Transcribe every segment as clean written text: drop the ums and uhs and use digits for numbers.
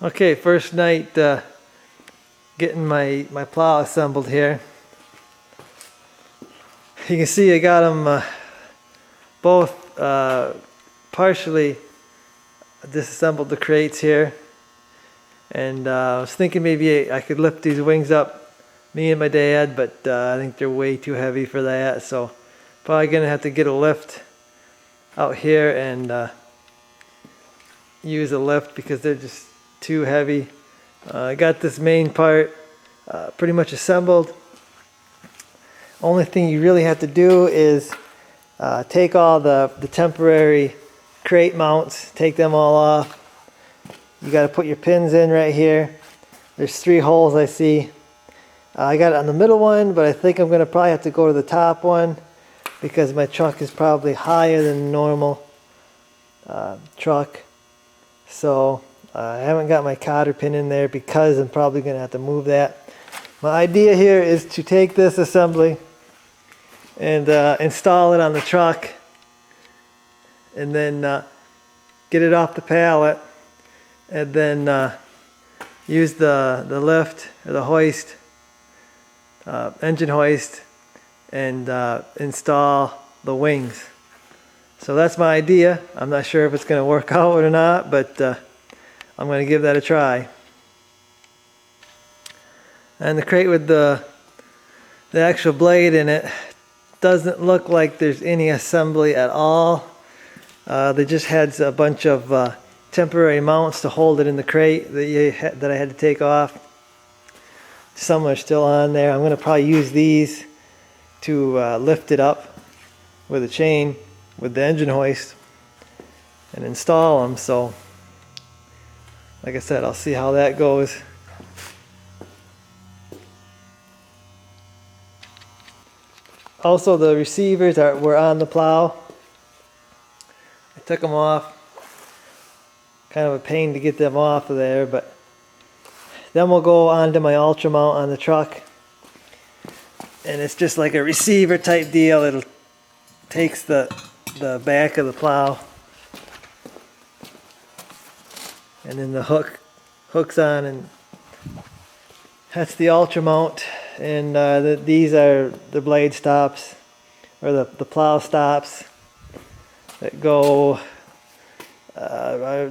Okay, first night getting my plow assembled here. You can see I got them both partially disassembled the crates here, and I was thinking maybe I could lift these wings up, me and my dad, but I think they're way too heavy for that, so probably gonna have to get a lift out here and use a lift because they're just too heavy. I got this main part pretty much assembled. Only thing you really have to do is take all the temporary crate mounts, take them all off. You got to put your pins in right here. There's 3 holes I see. I got it on the middle one, but I think I'm going to probably have to go to the top one because my truck is probably higher than the normal truck. So I haven't got my cotter pin in there because I'm probably going to have to move that. My idea here is to take this assembly and install it on the truck and then get it off the pallet and then use the lift or the hoist, engine hoist, and install the wings. So that's my idea. I'm not sure if it's going to work out or not, but I'm going to give that a try. And the crate with the actual blade in it doesn't look like there's any assembly at all. They just had a bunch of temporary mounts to hold it in the crate that I had to take off. Some are still on there. I'm going to probably use these to lift it up with a chain with the engine hoist and install them. So like I said, I'll see how that goes. Also, the receivers were on the plow. I took them off. Kind of a pain to get them off of there, but then we'll go on to my Ultra mount on the truck. And it's just like a receiver type deal. It takes the back of the plow, and then the hooks on, and that's the Ultra mount. And these are the blade stops, or the plow stops that go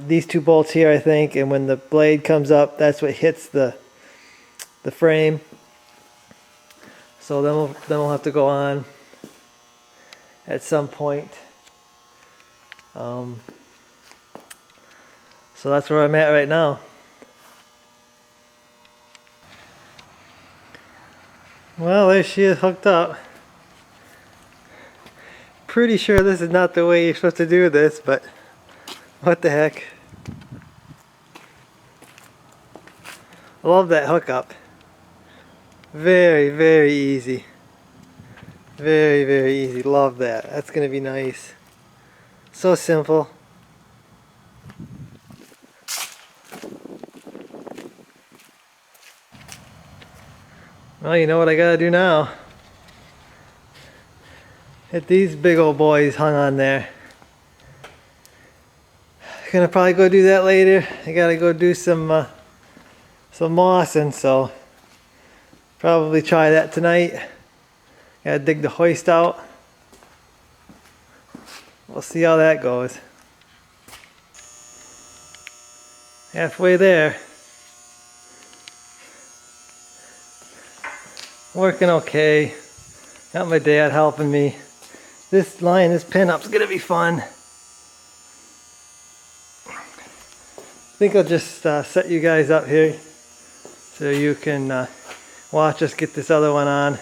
these 2 bolts here, I think, and when the blade comes up, that's what hits the frame. So then we'll have to go on at some point. So that's where I'm at right now. Well, there she is, hooked up. Pretty sure this is not the way you're supposed to do this, but what the heck. I love that hookup. Very, very easy. Very, very easy. Love that. That's going to be nice. So simple. Well, you know what I gotta do now. Get these big old boys hung on there. Gonna probably go do that later. I gotta go do some mossing, so probably try that tonight. Gotta dig the hoist out. We'll see how that goes. Halfway there. Working okay. Got my dad helping me. This pin-up's gonna be fun. I think I'll just set you guys up here so you can watch us get this other one on.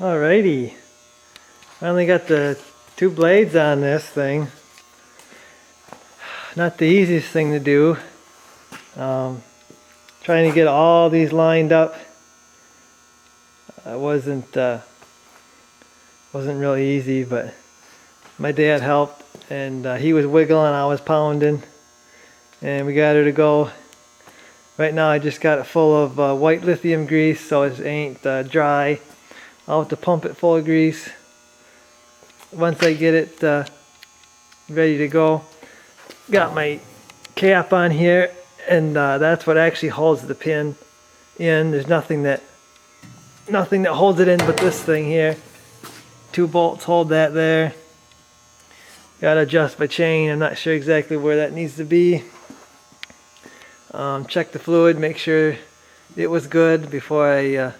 Alrighty, finally got the 2 blades on this thing. Not the easiest thing to do. Trying to get all these lined up wasn't really easy, but my dad helped, and he was wiggling, I was pounding, and we got her to go. Right now I just got it full of white lithium grease, so it ain't dry. I'll have to pump it full of grease once I get it ready to go. Got my cap on here, and that's what actually holds the pin in. There's nothing that holds it in but this thing here. 2 bolts hold that there. Gotta adjust my chain. I'm not sure exactly where that needs to be. Check the fluid, make sure it was good before I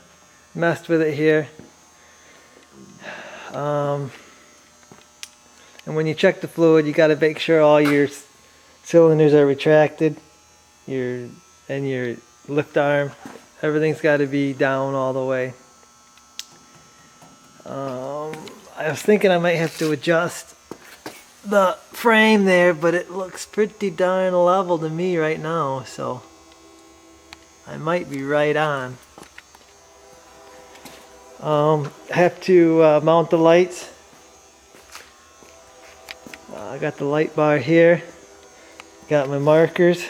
messed with it here. And when you check the fluid, you got to make sure all your cylinders are retracted, and your lift arm, everything's got to be down all the way. I was thinking I might have to adjust the frame there, but it looks pretty darn level to me right now, so I might be right on. I have to mount the lights. I got the light bar here, got my markers.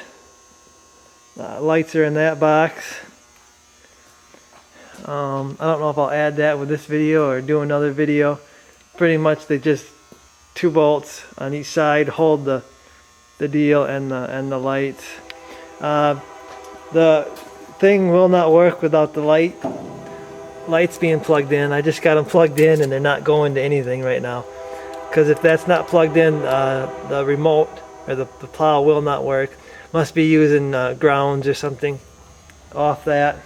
Lights are in that box. I don't know if I'll add that with this video or do another video. Pretty much they just 2 bolts on each side hold the deal and the lights. The thing will not work without the lights being plugged in. I just got them plugged in and they're not going to anything right now. Because if that's not plugged in, the remote or the plow will not work. Must be using grounds or something off that.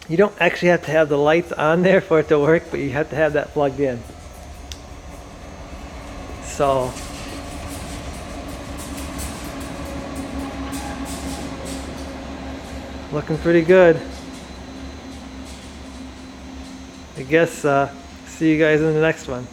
You don't actually have to have the lights on there for it to work, but you have to have that plugged in. So looking pretty good. I guess see you guys in the next one.